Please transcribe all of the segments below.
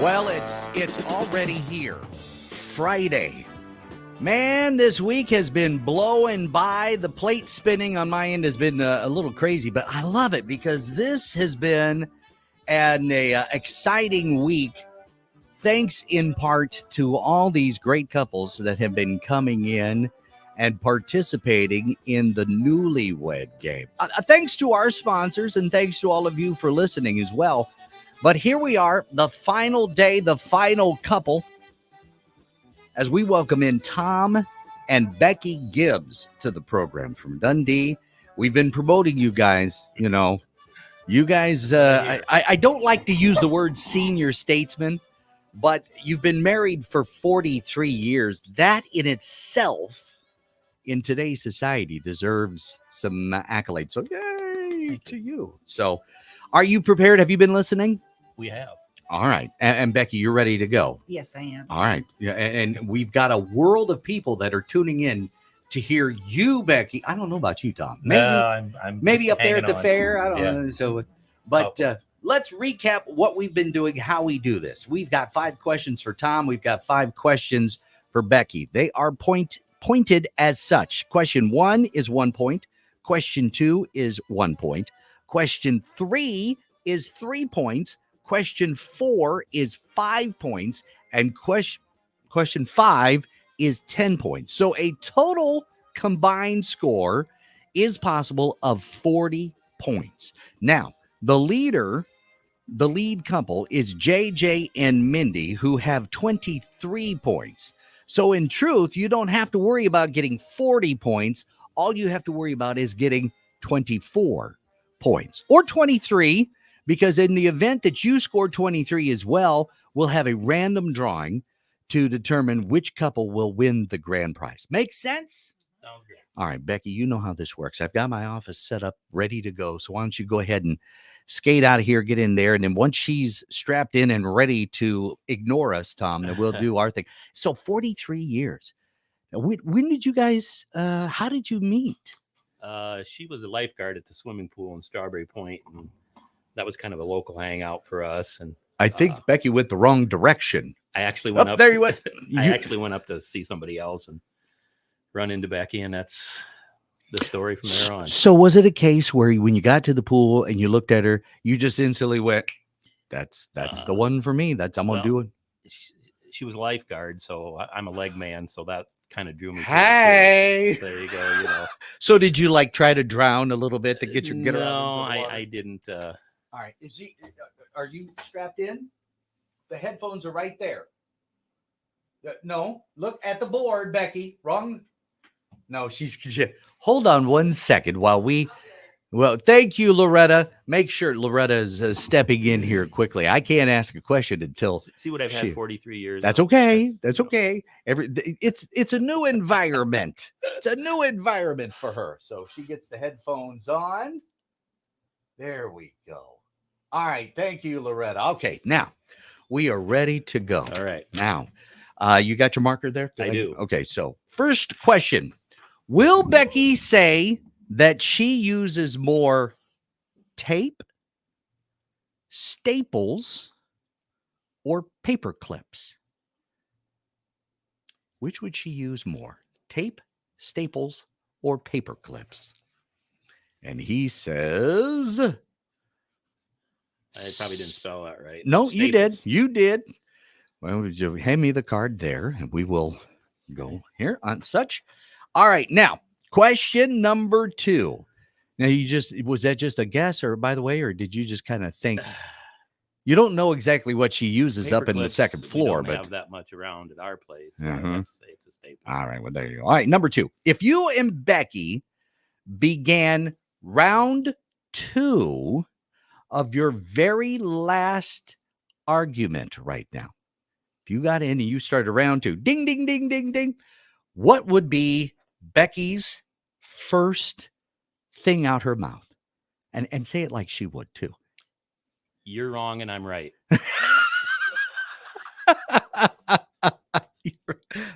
Well, it's already here. Friday. Man, this week has been blowing by. The plate spinning on my end has been a little crazy, but I love it because this has been an exciting week, thanks in part to all these great couples that have been coming in and participating in the Newlywed game. Thanks to our sponsors and thanks to all of you for listening as well. But here we are, the final day, the final couple, as we welcome in Tom and Becky Gibbs to the program from Dundee. We've been promoting you guys, I don't like to use the word senior statesman, but you've been married for 43 years. That in itself, in today's society, deserves some accolades. So yay to you. So are you prepared? Have you been listening? We have. All right. And Becky, you're ready to go. Yes, I am. All right. Yeah, and we've got a world of people that are tuning in to hear you, Becky. I don't know about you, Tom. Maybe, I'm maybe up there at the on. fair. I don't know. So, but let's recap what we've been doing, how we do this. We've got 5 questions for Tom. We've got 5 questions for Becky. They are pointed as such. Question 1 is 1 point. Question 2 is 1 point. Question 3 is 3 points. Question 4 is 5 points, and question 5 is 10 points. So a total combined score is possible of 40 points. Now, the lead couple is JJ and Mindy, who have 23 points. So in truth, you don't have to worry about getting 40 points. All you have to worry about is getting 24 points or 23. Because in the event that you score 23 as well, we'll have a random drawing to determine which couple will win the grand prize. Make sense? Sounds good. All right, Becky, you know how this works. I've got my office set up, ready to go. So why don't you go ahead and skate out of here, get in there. And then once she's strapped in and ready to ignore us, Tom, then we'll do our thing. So 43 years. When did you guys, how did you meet? She was a lifeguard at the swimming pool in Strawberry Point, and that was kind of a local hangout for us. And I think Becky went the wrong direction. I actually went up. There you went. I actually went up to see somebody else and run into Becky, and that's the story from there on. So was it a case where when you got to the pool and you looked at her, you just instantly went, that's the one for me. I'm going to do it. She was a lifeguard, so I'm a leg man, so that kind of drew me. Hey, there you go. So did you try to drown a little bit to get her? No, I didn't. All right. Are you strapped in? The headphones are right there. No, look at the board, Becky. Wrong. No, hold on 1 second while we. Well, thank you, Loretta. Make sure Loretta is stepping in here quickly. I can't ask a question until. See what I've had 43 years. That's okay. That's okay. It's a new environment. It's a new environment for her. So she gets the headphones on. There we go. All right. Thank you, Loretta. Okay. Now we are ready to go. All right. Now, you got your marker there? I do. Okay. So first question. Will Becky say that she uses more tape, staples, or paper clips? Which would she use more? Tape, staples, or paper clips? And he says... I probably didn't spell that right. No, Staples. You did. Well, hand me the card there, and we will go here on such. All right, now, question number 2. Now, was that just a guess, or by the way, or did you just kind of think? You don't know exactly what she uses Paper up in the clips, second floor, we don't but have that much around at our place. So Mhm. I have to say it's a staple. All right, well, there you go. All right, number 2. If you and Becky began round 2 of your very last argument right now, if you got in and you started round 2, ding, ding, ding, ding, ding, what would be Becky's first thing out her mouth? And say it like she would too. You're wrong and I'm right.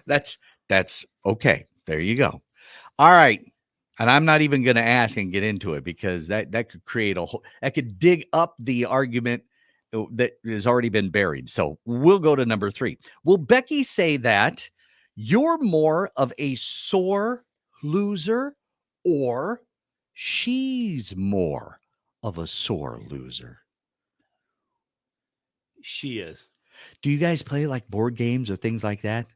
That's okay. There you go. All right. And I'm not even going to ask and get into it because that could create that could dig up the argument that has already been buried. So we'll go to number 3. Will Becky say that you're more of a sore loser or she's more of a sore loser? She is. Do you guys play like board games or things like that?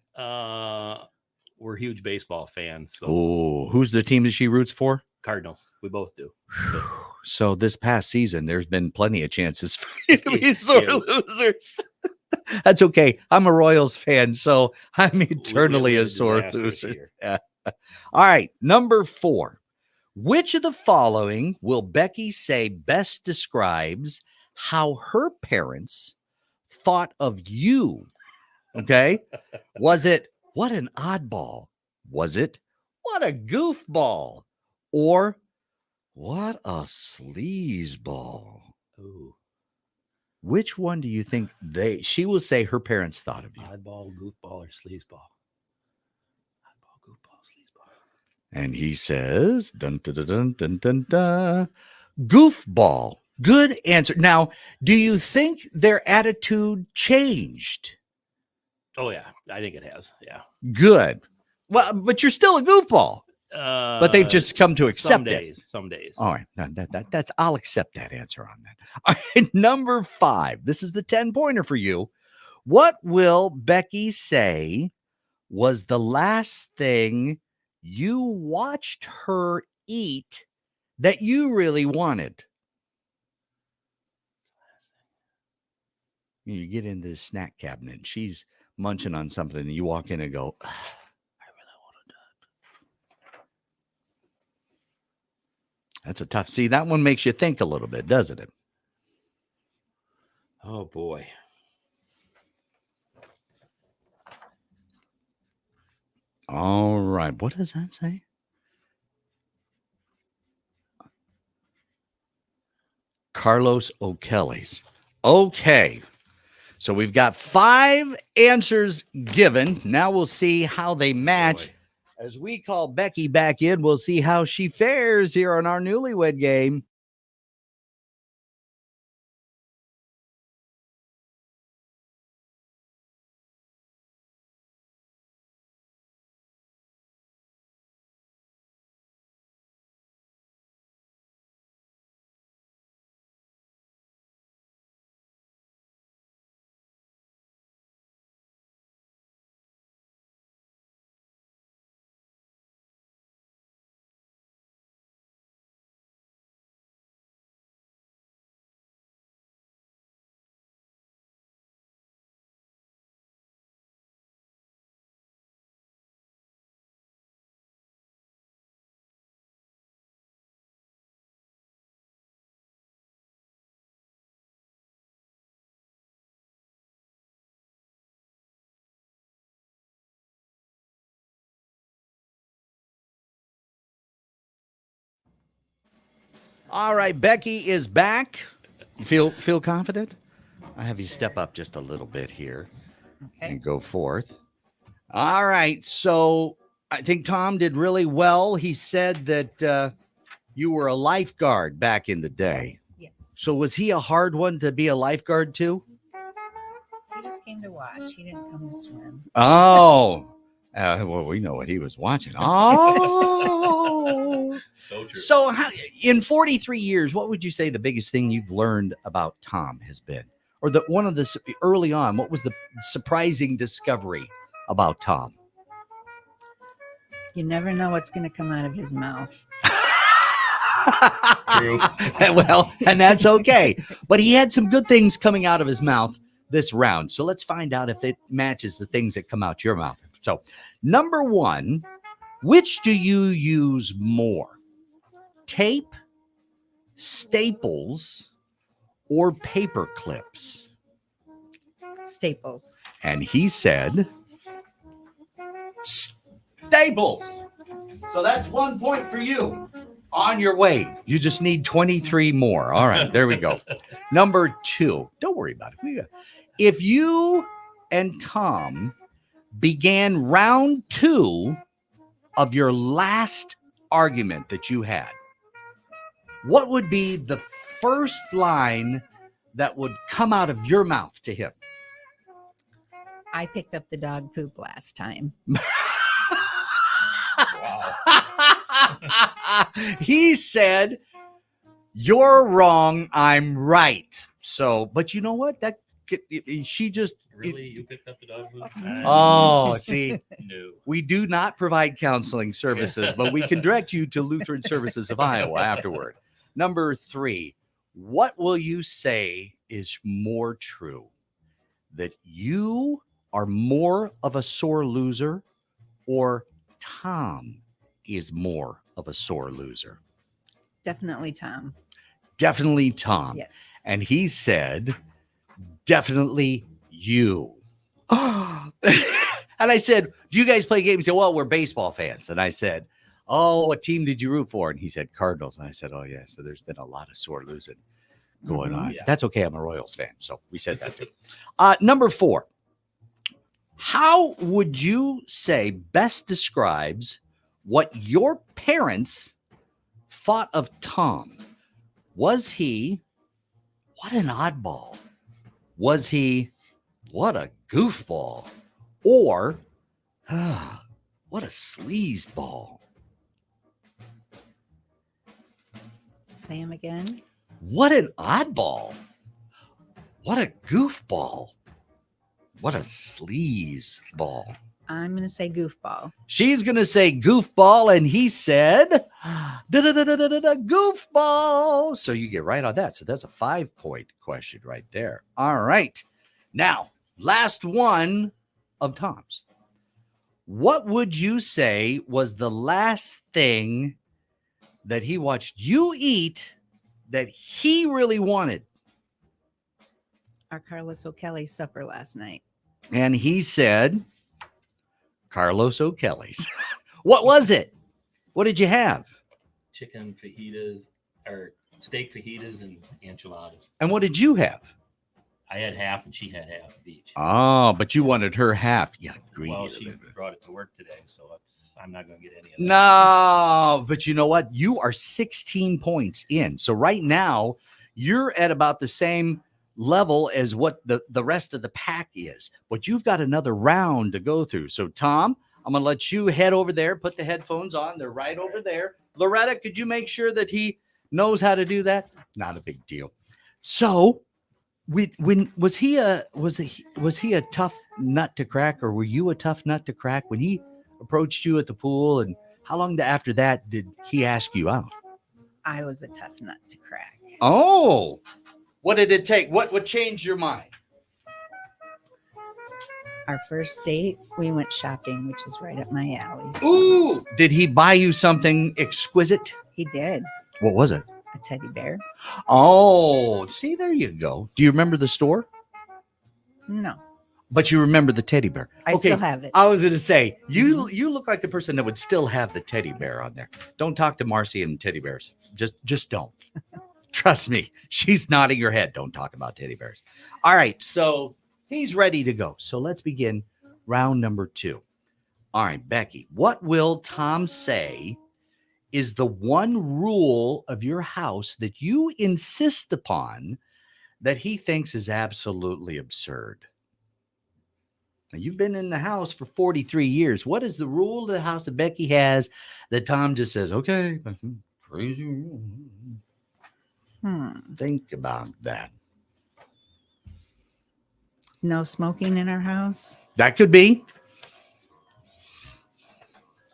We're huge baseball fans. So Oh, who's the team that she roots for? Cardinals. We both do. So this past season, there's been plenty of chances for you to be sore losers. That's okay. I'm a Royals fan, so I'm eternally a sore loser. Yeah. All right, number 4. Which of the following will Becky say best describes how her parents thought of you? Okay. Was it, what an oddball? Was it, what a goofball? Or, what a sleazeball? Ooh. Which one do you think she will say her parents thought of you? Oddball, goofball, or sleazeball? Oddball, goofball, sleazeball. And he says, dun, dun, dun, dun, dun, dun, dun, goofball. Good answer. Now, do you think their attitude changed? Oh, yeah. I think it has. Yeah. Good. Well, but you're still a goofball. But they've just come to accept it. Some days. All right. That's I'll accept that answer on that. All right. Number 5. This is the 10-pointer for you. What will Becky say was the last thing you watched her eat that you really wanted? You get into the snack cabinet and she's munching on something and you walk in and go, I really want to. That's a tough. See, that one makes you think a little bit, doesn't it? Oh, boy. All right. What does that say? Carlos O'Kelly's. Okay. So we've got 5 answers given. Now we'll see how they match. Boy. As we call Becky back in, we'll see how she fares here on our Newlywed Game. All right, Becky is back. You feel confident? I have you step up just a little bit here and go forth. All right, so I think Tom did really well. He said that you were a lifeguard back in the day. Yes. So was he a hard one to be a lifeguard too? He just came to watch. He didn't come to swim. Oh, well, we know what he was watching. Oh, so true. So in 43 years, what would you say the biggest thing you've learned about Tom has been? Or one of the early on, what was the surprising discovery about Tom? You never know what's going to come out of his mouth. True. Well, and that's okay. But he had some good things coming out of his mouth this round. So let's find out if it matches the things that come out your mouth. So, number 1, which do you use more? Tape, staples, or paper clips? Staples. And he said staples. So that's 1 point for you. On your way. You just need 23 more. All right, there we go. Number 2. Don't worry about it. If you and Tom began round 2 of your last argument that you had, what would be the first line that would come out of your mouth to him? I picked up the dog poop last time. He said, "You're wrong. I'm right." So, but you know what? She just Really? You picked up the dog food? Oh, see, No. we do not provide counseling services, but we can direct you to Lutheran Services of Iowa afterward. Number 3, what will you say is more true? That you are more of a sore loser, or Tom is more of a sore loser? Definitely Tom. Definitely Tom. Yes. And he said, definitely you. And I said, do you guys play games? He said, well, we're baseball fans. And I said, oh, what team did you root for? And he said, Cardinals. And I said, oh, yeah. So there's been a lot of sore losing going on. Yeah. That's okay. I'm a Royals fan. So we said that too. Number 4, how would you say best describes what your parents thought of Tom? Was he, what an oddball? Was he, what a goofball? Or, what a sleazeball? Say him again. What an oddball? What a goofball? What a sleazeball? I'm going to say goofball. She's going to say goofball, and he said goofball. So you get right on that. So that's a 5-point question right there. All right. Now, last one of Tom's. What would you say was the last thing that he watched you eat that he really wanted? Our Carlos O'Kelly supper last night. And he said, Carlos O'Kelly's. What was it? What did you have? Chicken fajitas or steak fajitas and enchiladas. And what did you have? I had half and she had half of each. Oh, but you wanted her half. Yeah, greedy. Well, she brought it to work today, so I'm not going to get any of that. No, but you know what? You are 16 points in. So right now, you're at about the same level as what the rest of the pack is. But you've got another round to go through. So, Tom, I'm going to let you head over there, put the headphones on. They're right over there. Loretta, could you make sure that he knows how to do that? Not a big deal. So, was he a tough nut to crack, or were you a tough nut to crack when he approached you at the pool? And how long after that did he ask you out? I was a tough nut to crack. Oh, what did it take? What changed your mind? Our first date, we went shopping, which is right up my alley. Ooh, did he buy you something exquisite? He did. What was it? A teddy bear. Oh, see, there you go. Do you remember the store? No. But you remember the teddy bear. I still have it. I was going to say, you look like the person that would still have the teddy bear on there. Don't talk to Marcy and teddy bears. Just don't. Trust me. She's nodding her head. Don't talk about teddy bears. All right. So he's ready to go. So let's begin round number 2. All right, Becky, what will Tom say is the one rule of your house that you insist upon that he thinks is absolutely absurd? Now, you've been in the house for 43 years. What is the rule of the house that Becky has that Tom just says, okay, crazy rule? Think about that. No smoking in our house. That could be.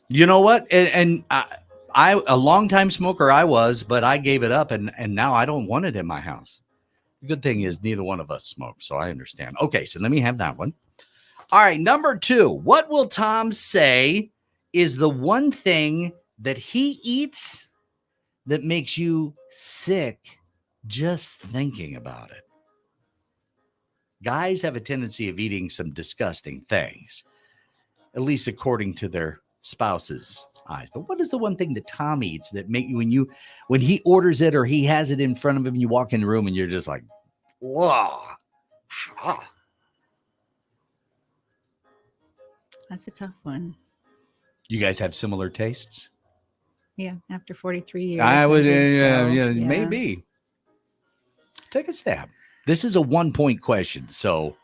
You know what? And I a long-time smoker I was, but I gave it up, and now I don't want it in my house. The good thing is neither one of us smoke, so I understand. Okay, so let me have that one. All right, number 2. What will Tom say is the one thing that he eats that makes you sick just thinking about it? Guys have a tendency of eating some disgusting things, at least according to their spouse's eyes. But what is the one thing that Tom eats that make you, when he orders it or he has it in front of him, you walk in the room and you're just like, whoa. That's a tough one. You guys have similar tastes? Yeah, after 43 years. I would, think so. yeah, maybe. Take a stab. This is a 1-point question. So,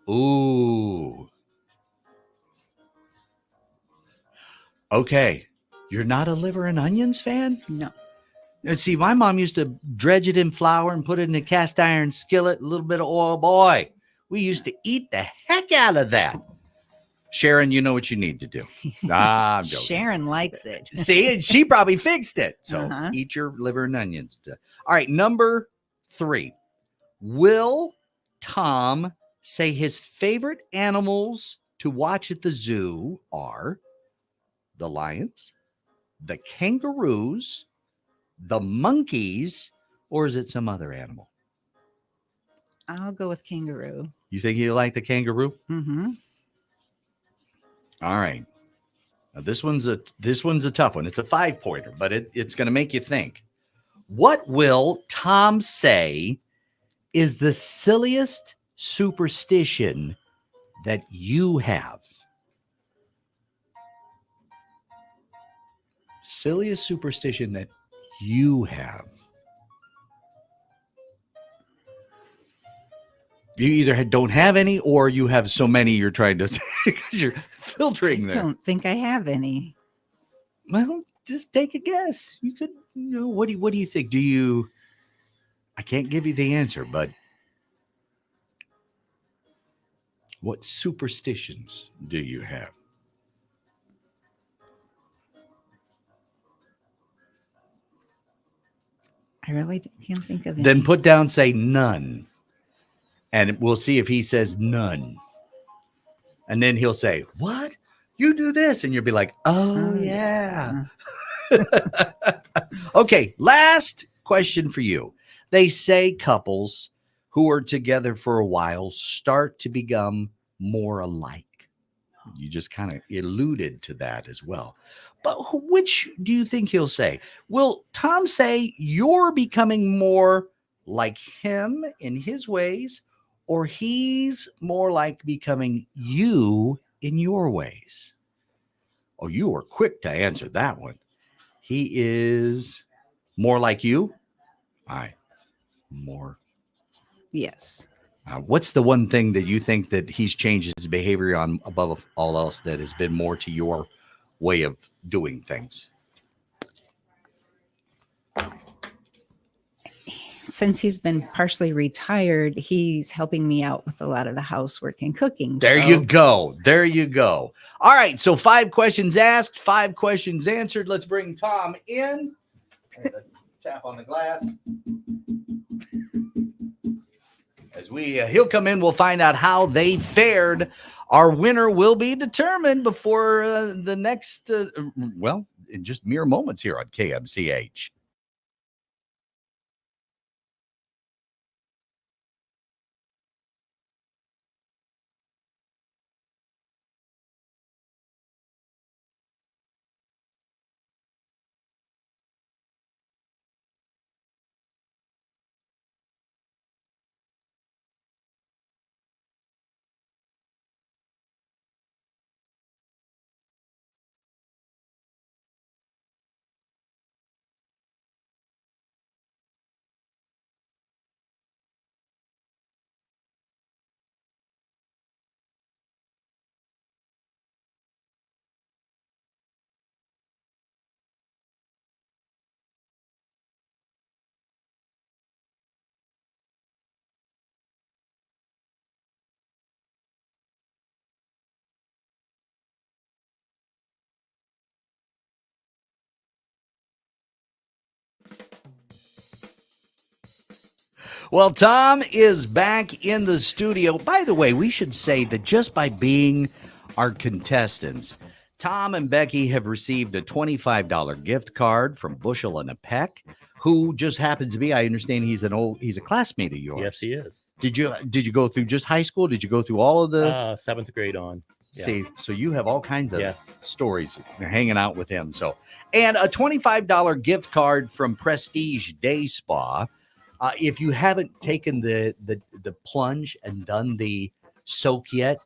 ooh. Okay. You're not a liver and onions fan? No. And see, my mom used to dredge it in flour and put it in a cast iron skillet, a little bit of oil. Boy, we used to eat the heck out of that. Sharon, you know what you need to do. I'm joking. Sharon likes it. See, she probably fixed it. So Uh-huh. eat your liver and onions. All right, number 3. Will Tom say his favorite animals to watch at the zoo are the lions, the kangaroos, the monkeys, or is it some other animal? I'll go with kangaroo. You think you like the kangaroo? Mm-hmm. All right. Now this one's a tough one. It's a 5-pointer, but it's going to make you think. What will Tom say is the silliest superstition that you have? Silliest superstition that you have. You either don't have any or you have so many you're trying to because you're filtering I there. don't think I have any. Well, just take a guess. You could, what do you think? I can't give you the answer, but what superstitions do you have? I really can't think of any. Then put down, say none. And we'll see if he says none. And then he'll say, what? You do this. And you'll be like, oh, yeah. Okay, last question for you. They say couples who are together for a while start to become more alike. You just kind of alluded to that as well. But which do you think he'll say? Will Tom say you're becoming more like him in his ways, or he's more like becoming you in your ways? Oh, you were quick to answer that one. He is more like you. All right. More. Yes. What's the one thing that you think that he's changed his behavior on above all else that has been more to your way of doing things? Since he's been partially retired, he's helping me out with a lot of the housework and cooking. There you go. There you go. All right. So 5 questions asked, 5 questions answered. Let's bring Tom in. Tap on the glass. As he'll come in, we'll find out how they fared. Our winner will be determined before the next, in just mere moments here on KMCH. Well, Tom is back in the studio. By the way, we should say that just by being our contestants, Tom and Becky have received a $25 gift card from Bushel and a Peck, who just happens to be, I understand he's a classmate of yours. Yes, he is. Did you go through just high school? Did you go through all of the 7th grade on? Yeah. See, so you have all kinds of stories hanging out with him. So, and a $25 gift card from Prestige Day Spa. If you haven't taken the plunge and done the soak yet,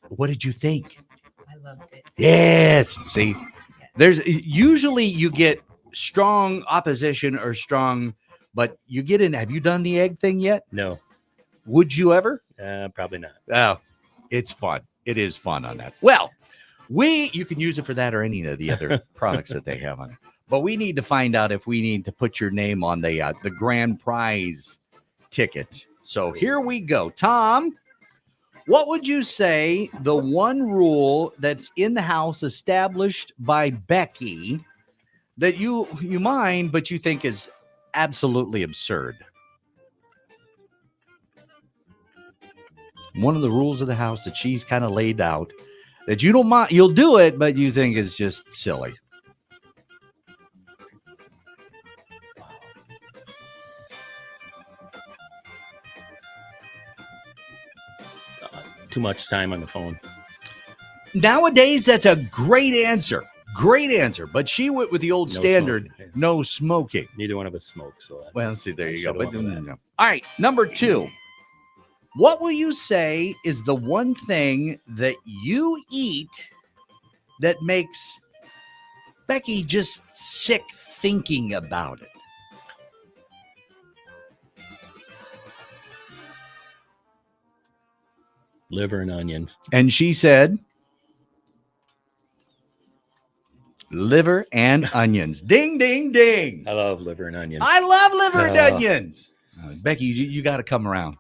what did you think? I loved it. Yes. See, there's usually you get strong opposition or strong, but you get in. Have you done the egg thing yet? No, Would you ever? probably not. Oh, it's fun. It is fun on that. Well, you can use it for that or any of the other products that they have on it. But we need to find out if we need to put your name on the grand prize ticket. So here we go. Tom, what would you say the one rule that's in the house established by Becky that you mind, but you think is absolutely absurd? One of the rules of the house that she's kind of laid out that you don't mind, you'll do it, but you think is just silly. Too much time on the phone. Nowadays, that's a great answer. Great answer. But she went with the old standard, smoking. no smoking. Neither one of us smoke. So Well, see, there you go. should've But, went with that. no. All right, number 2. What will you say is the one thing that you eat that makes Becky just sick thinking about it? Liver and onions. And she said, liver and onions. Ding, ding, ding. I love liver and onions. I love liver and Oh. onions. Becky, you got to come around.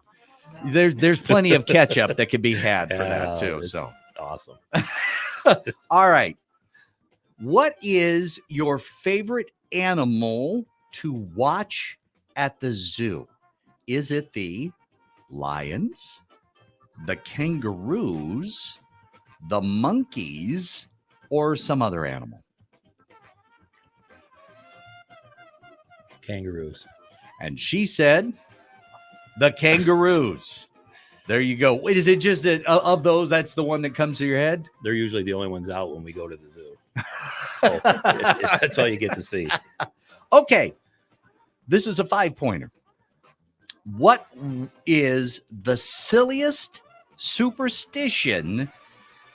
There's plenty of ketchup that could be had for that too. It's So awesome. all right. What is your favorite animal to watch at the zoo? Is it the lions, the kangaroos, the monkeys, or some other animal? Kangaroos. And she said the kangaroos. There you go. Wait, is it just that of those, that's the one that comes to your head? They're usually the only ones out when we go to the zoo. So that's all you get to see. Okay. This is a 5-pointer. What is the silliest superstition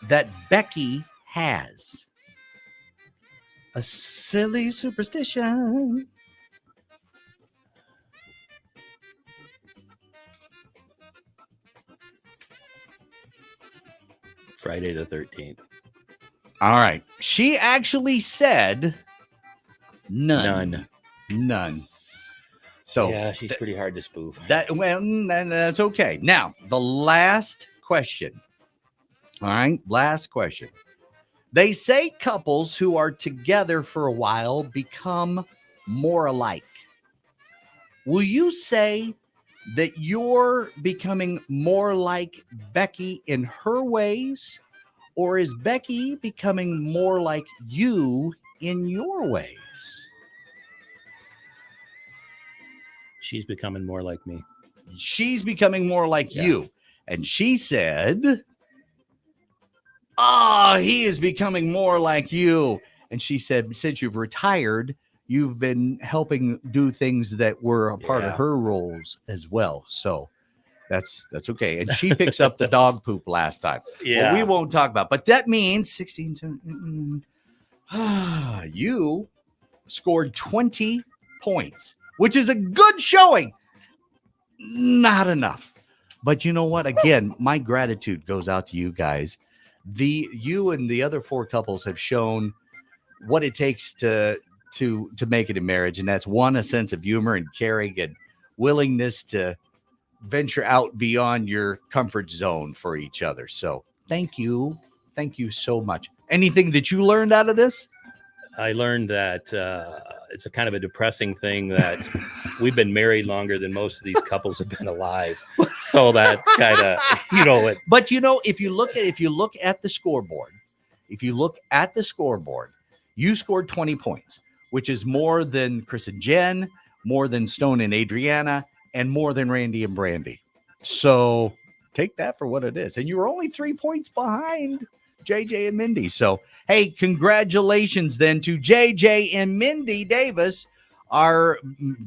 that Becky has? A silly superstition. Friday the 13th. All right. She actually said none. So yeah, she's pretty hard to spoof. that's okay. Now, the last question. All right, last question. They say couples who are together for a while become more alike. Will you say that you're becoming more like Becky in her ways, or is Becky becoming more like you in your ways? She's becoming more like me. She's becoming more like Yeah. you. And she said, he is becoming more like you. And she said, since you've retired, you've been helping do things that were a part of Yeah. her roles as well. So that's okay. And she picks up the dog poop last time. Yeah. Well, we won't talk about, but that means 16. 17, you scored 20 points, which is a good showing. Not enough. But you know what? Again, my gratitude goes out to you guys. You and the other 4 couples have shown what it takes to make it in marriage. And that's one, a sense of humor and caring and willingness to venture out beyond your comfort zone for each other. So thank you. Thank you so much. Anything that you learned out of this? I learned that it's a kind of a depressing thing that we've been married longer than most of these couples have been alive. So that kind of, But if you look at the scoreboard, you scored 20 points, which is more than Chris and Jen, more than Stone and Adriana, and more than Randy and Brandy. So take that for what it is. And you were only 3 points behind JJ and Mindy. So, hey, congratulations then to JJ and Mindy Davis, our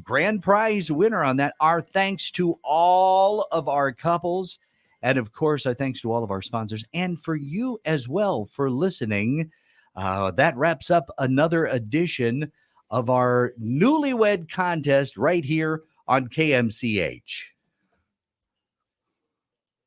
grand prize winner on that. Our thanks to all of our couples. And of course, our thanks to all of our sponsors and for you as well for listening. That wraps up another edition of our newlywed contest right here on KMCH.